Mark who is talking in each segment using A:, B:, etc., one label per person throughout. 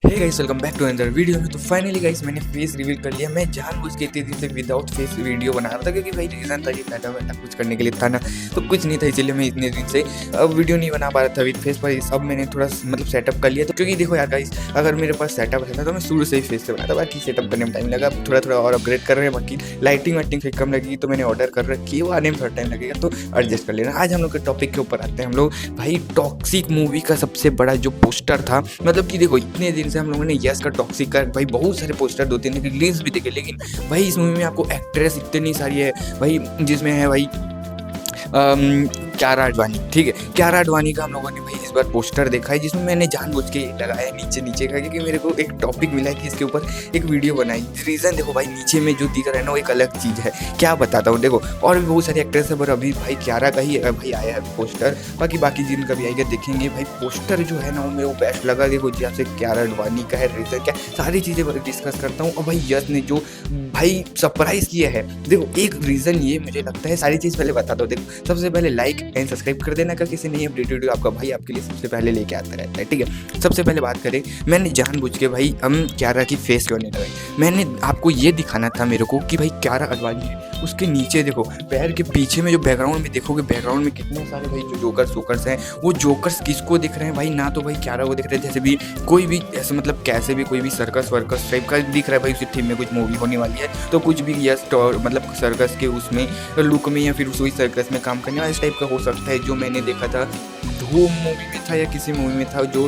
A: Hey guys, welcome back to another video में। तो finally guys मैंने फेस रिवील कर लिया। मैं जानबूझ के इतने दिन से विदाउट फेस वीडियो बना रहा था क्योंकि भाई रीजन था, ये बैठा बैठा कुछ करने के लिए था ना, तो कुछ नहीं था, इसीलिए मैं इतने दिन से अब वीडियो नहीं बना पा रहा था विद फेस पर। अब मैंने थोड़ा मतलब सेटअप कर लिया। तो क्योंकि देखो यार गाइस, अगर मेरे पास सेटअप रहता तो मैं शुरू से ही फेस से बनाता, बाकी सेटअप करने में टाइम लगा। थोड़ा थोड़ा और अपग्रेड कर रहे हैं, बाकी लाइटिंग वाइटिंग फिर कम लगेगी तो मैंने ऑर्डर कर रखी है, वो आने में थोड़ा टाइम लगेगा, तो एडजस्ट कर लेना। आज हम लोग के टॉपिक के ऊपर आते हैं। हम लोग भाई टॉक्सिक मूवी का सबसे बड़ा जो पोस्टर था, मतलब कि देखो इतने दिन से हम लोगों ने यस का टॉक्सिक का भाई बहुत सारे पोस्टर 2-3 रिलीज भी देखे, लेकिन भाई इस मूवी में आपको एक्ट्रेस इतनी सारी है भाई, जिसमें है भाई कियारा आडवाणी। ठीक है, कियारा आडवाणी का हम लोगों ने भाई इस बार पोस्टर देखा है, जिसमें मैंने जानबूझ के लगाया नीचे का, क्योंकि मेरे को एक टॉपिक मिला है कि इसके ऊपर एक वीडियो बनाई। रीज़न देखो भाई, नीचे में जो दिख रहा है ना वो एक अलग चीज़ है, क्या बताता हूँ। देखो और भी बहुत सारी एक्ट्रेस है, पर अभी भाई कियारा का ही भाई आया है पोस्टर, बाकी जिनका भी आएगा देखेंगे। भाई पोस्टर जो है ना वो मेरे को बेस्ट लगा। देखो जैसे कियारा आडवाणी का है, रीज़न क्या, सारी चीज़ें डिस्कस करता हूँ। और भाई यस ने जो भाई सरप्राइज किया है, देखो एक रीज़न ये मुझे लगता है, सारी चीज़ पहले बता दो। देखो सबसे पहले लाइक एंड सब्सक्राइब कर देना, अगर किसी नहीं अपडेटेड वीडियो आपका भाई आपके लिए सबसे पहले लेके आता रहता है। ठीक है, सबसे पहले बात करें, मैंने जानबूझ के भाई हम कियारा की फेस क्यों नहीं लगाई। मैंने आपको ये दिखाना था मेरे को कि भाई कियारा आडवाणी है, उसके नीचे देखो पैर के पीछे में जो बैकग्राउंड में देखोगे, बैकग्राउंड में कितने सारे भाई जो जोकर्स हैं, वो जोकर्स किसको दिख रहे हैं भाई, ना तो भाई कियारा को दिख रहे हैं, जैसे भी कोई भी ऐसे मतलब कैसे भी कोई भी सर्कस वर्कस टाइप का दिख रहा है भाई। उसी थीम में कुछ मूवी होने वाली है, तो कुछ भी यस मतलब सर्कस के उसमें लुक में या फिर उसी सर्कस में काम करने वाला इस टाइप का हो सकता है। जो मैंने देखा था धूम मूवी में था या किसी मूवी में था, जो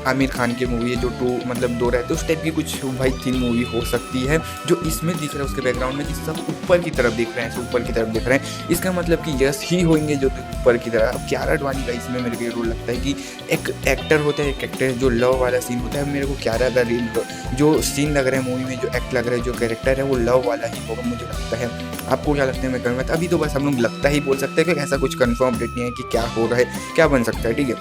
A: आमिर खान की मूवी है, जो 2 मतलब 2 रहते उस टाइप की कुछ भाई 3 मूवी हो सकती है। जो इसमें दिख रहा है उसके बैकग्राउंड में कि सब ऊपर की तरफ दिख रहे हैं, ऊपर की तरफ दिख रहे हैं, इसका मतलब कि यस ही होंगे जो ऊपर की तरफ। अब कियारा आडवाणी का इसमें मेरे को ये रोल लगता है कि एक एक्टर होता है, एक एक्टर जो लव वाला सीन होता है, मेरे को कियारा का जो सीन लग रहा है मूवी में, जो एक्ट लग रहा है, जो कैरेक्टर है, वो लव वाला ही होगा मुझे लगता है। आपको क्या लगता है मैं कहूँगा, अभी तो बस हम लोग लगता ही बोल सकते हैं कि ऐसा कुछ कंफर्म अपडेट नहीं है कि क्या हो रहा है, क्या बन सकता है। ठीक है,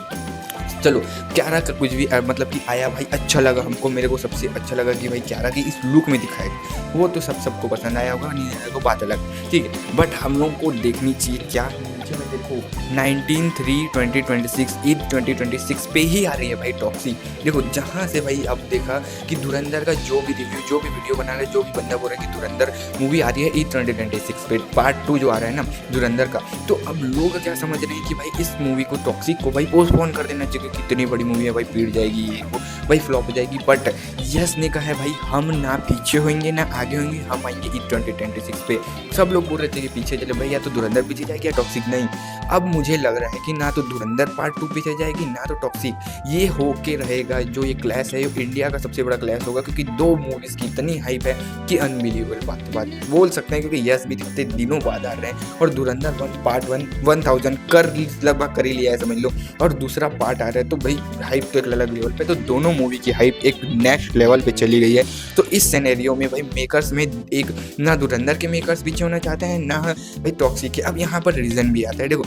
A: चलो कियारा का कुछ भी मतलब कि आया भाई, अच्छा लगा हमको। मेरे को सबसे अच्छा लगा कि भाई कियारा की इस लुक में दिखाए, वो तो सबको पसंद आया होगा, नहीं आया तो बात अलग। ठीक है, बट हम लोगों को देखनी चाहिए क्या नीचे में देखो 19/3/2026 ईद 2026 पे ही आ रही है भाई टॉक्सिक। देखो जहाँ से भाई अब देखा कि धुरंधर का जो भी रिव्यू, जो भी वीडियो बना रहे, जो भी बंदा बोल रहा है कि धुरंधर मूवी आ रही है ईद 2026 पे, पार्ट 2 जो आ रहा है ना धुरंधर का, तो अब लोग क्या समझ रहे हैं कि भाई इस मूवी को टॉक्सिक को भाई पोस्टपोन कर देना चाहिए, कितनी बड़ी मूवी है भाई, पीट जाएगी, ये वो भाई फ्लॉप हो जाएगी। बट यस ने कहा है भाई हम ना पीछे होंगे ना आगे होंगे, हम आएंगे ईद 2026 पे। सब लोग बोल रहे थे कि पीछे चले भाई, या तो धुरंधर पीछे जाएगी या टॉक्सिक। नहीं, अब मुझे लग रहा है कि ना तो धुरंधर पार्ट 2 पीछे जाएगी ना तो टॉक्सिक, ये होके रहेगा। जो ये क्लैश है ये इंडिया का सबसे बड़ा क्लैश होगा, क्योंकि 2 मूवीज की इतनी हाइप है कि अनबिलीवेबल बात बोल सकते हैं, क्योंकि यस भी कितने दिनों बाद आ रहे हैं, और धुरंधर पार्ट 1 1000 लगभग कर ही लिया है समझ लो, और दूसरा पार्ट आ रहा है, तो भाई हाइप तो एक अलग लेवल पे, तो दोनों मूवी की हाइप एक नेक्स्ट लेवल पे चली गई है। तो इस सिनेरियो में भाई मेकर्स में एक ना धुरंधर के मेकर्स पीछे होना चाहते हैं ना भाई टॉक्सिक के। अब यहाँ पर रीज़न भी आता है, देखो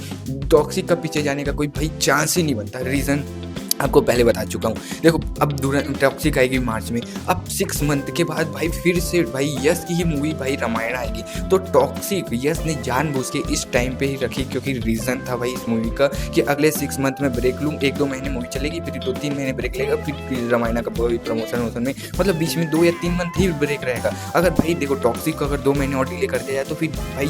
A: टॉक्सिक का पीछे जाने का कोई भाई चांस ही नहीं बनता। रीज़न आपको पहले बता चुका हूँ। देखो अब टॉक्सिक आएगी मार्च में, अब 6 मंथ के बाद भाई फिर से भाई यस की ही मूवी भाई रामायण आएगी, तो टॉक्सिक यस ने जानबूझ के इस टाइम पे ही रखी, क्योंकि रीज़न था भाई इस मूवी का कि अगले 6 मंथ में ब्रेक लूँ, 1-2 महीने मूवी चलेगी, फिर 2-3 महीने ब्रेक लेगा, फिर रामायण का प्रमोशन में, मतलब बीच में 2 या 3 मंथ ही ब्रेक रहेगा। अगर भाई देखो टॉक्सिक को अगर 2 महीने और डिले कर दिया जाए, तो फिर भाई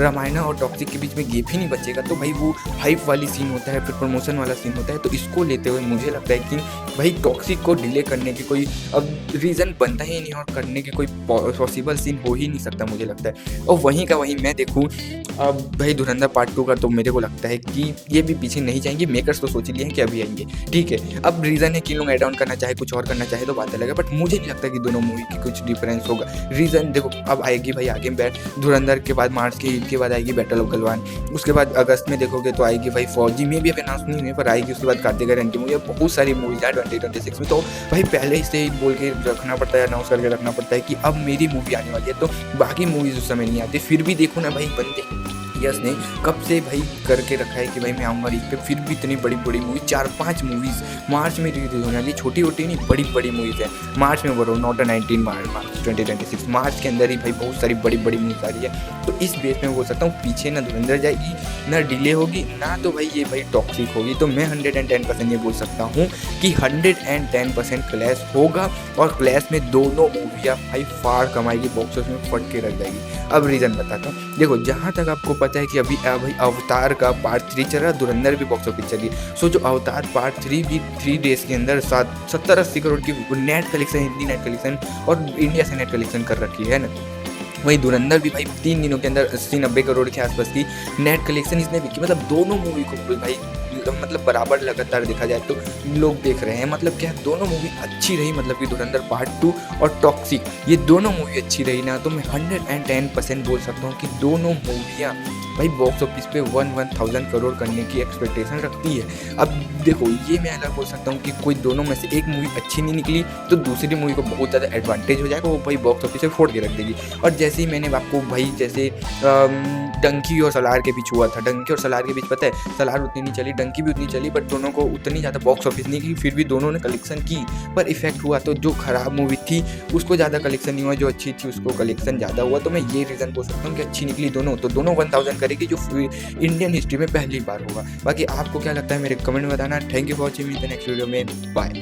A: रामायण और टॉक्सिक के बीच में गैप ही नहीं बचेगा, तो भाई वो हाइप वाली सीन होता है, फिर प्रमोशन वाला सीन होता है। तो इसको लेते हुए मुझे लगता है कि भाई टॉक्सिक को डिले करने की कोई अब रीज़न बनता ही नहीं, और करने की कोई पॉसिबल सीन हो ही नहीं सकता मुझे लगता है। और वहीं का वहीं मैं देखूँ अब भाई धुरंधर पार्ट 2 का, तो मेरे को लगता है कि ये भी पीछे नहीं जाएंगे। मेकर्स तो सोच लिए हैं कि अभी आएंगे, ठीक है। अब रीज़न है कि लोग एड ऑन करना चाहे, कुछ और करना चाहे तो बात अलग है, बट मुझे नहीं लगता कि दोनों मूवी की कुछ डिफरेंस होगा। रीज़न देखो अब आएगी भाई आगे धुरंधर के बाद मार्च के ईद के बाद आएगी बैटल ऑफ गलवान, उसके बाद अगस्त में देखोगे तो आएगी भाई फौजी में भी अभी अनाउंस नहीं हुई पर आएगी, उसके बाद कार्तिक आर्यन की मूवी, बहुत सारी मूवीज है 2026 में। तो भाई पहले से ही बोल के रखना पड़ता है, अनाउंस करके रखना पड़ता है कि अब मेरी मूवी आने वाली है, तो बाकी मूवीज उस समय नहीं आती। फिर भी देखो ना भाई बंदे यस ने कब से भाई करके रखा है कि भाई मैं आऊँगा रील पे, फिर भी इतनी बड़ी बड़ी मूवी 4-5 मूवीज़ मार्च में रिलीज होने वाली, छोटी छोटी नहीं बड़ी बड़ी मूवीज़ है मार्च में, बोलो नॉट 19 मार्च 2026 मार्च के अंदर ही भाई बहुत सारी बड़ी बड़ी मूवीज आ रही है। तो इस बेस में बोल सकता हूँ पीछे ना धुरंधर जाएगी, ना डिले होगी, ना तो भाई ये भाई टॉक्सिक होगी। तो मैं 110% ये बोल सकता हूँ कि 110% क्लैश होगा, और क्लैश में दोनों मूवियाँ भाई फाड़ कमाएगी, बॉक्स ऑफिस में फट के रख जाएगी। अब रीज़न बताता हूँ, देखो जहाँ तक आपको पता है कि अभी भाई अवतार का पार्ट 3 चल रहा है, धुरंधर भी बॉक्स ऑफिस चली, सो जो अवतार पार्ट 3 भी 3 डेज के अंदर 70-80 करोड़ की net collection, Hindi net collection और इंडिया से नेट कलेक्शन कर रखी है ना। वही धुरंधर भी भाई 3 दिनों के अंदर 80-90 करोड़ के आसपास की नेट कलेक्शन इसने भी की। मतलब दोनों मूवी को भाई मतलब बराबर लगातार देखा जाए तो लोग देख रहे हैं। मतलब क्या दोनों मूवी अच्छी रही, मतलब कि धुरंधर पार्ट 2 और टॉक्सिक, ये दोनों मूवी अच्छी रही ना, तो मैं 110% बोल सकता हूँ कि दोनों मूवियाँ भाई बॉक्स ऑफिस पे 1000 करोड़ करने की एक्सपेक्टेशन रखती है। अब देखो ये मैं अलग बोल सकता हूँ कि कोई दोनों में से एक मूवी अच्छी नहीं निकली तो दूसरी मूवी को बहुत ज़्यादा एडवांटेज हो जाएगा, वो भाई बॉक्स ऑफिस से फोड़ के रख देगी। और जैसे ही मैंने आपको भाई जैसे डंकी और सलार के बीच हुआ था, डंकी और सलार के बीच पता है सलार उतनी नहीं चली, डंकी भी उतनी चली, बट दोनों को उतनी ज़्यादा बॉक्स ऑफिस नहीं की, फिर भी दोनों ने कलेक्शन की, पर इफेक्ट हुआ तो जो खराब मूवी थी उसको ज़्यादा कलेक्शन नहीं हुआ, जो अच्छी थी उसको कलेक्शन ज़्यादा हुआ। तो मैं ये रीज़न बोल सकता हूँ कि अच्छी निकली दोनों, तो दोनों 1000 करेगी, जो इंडियन हिस्ट्री में पहली बार होगा। बाकी आपको क्या लगता है मेरे कमेंट में बताना। Thank you for watching me the next video में, बाय।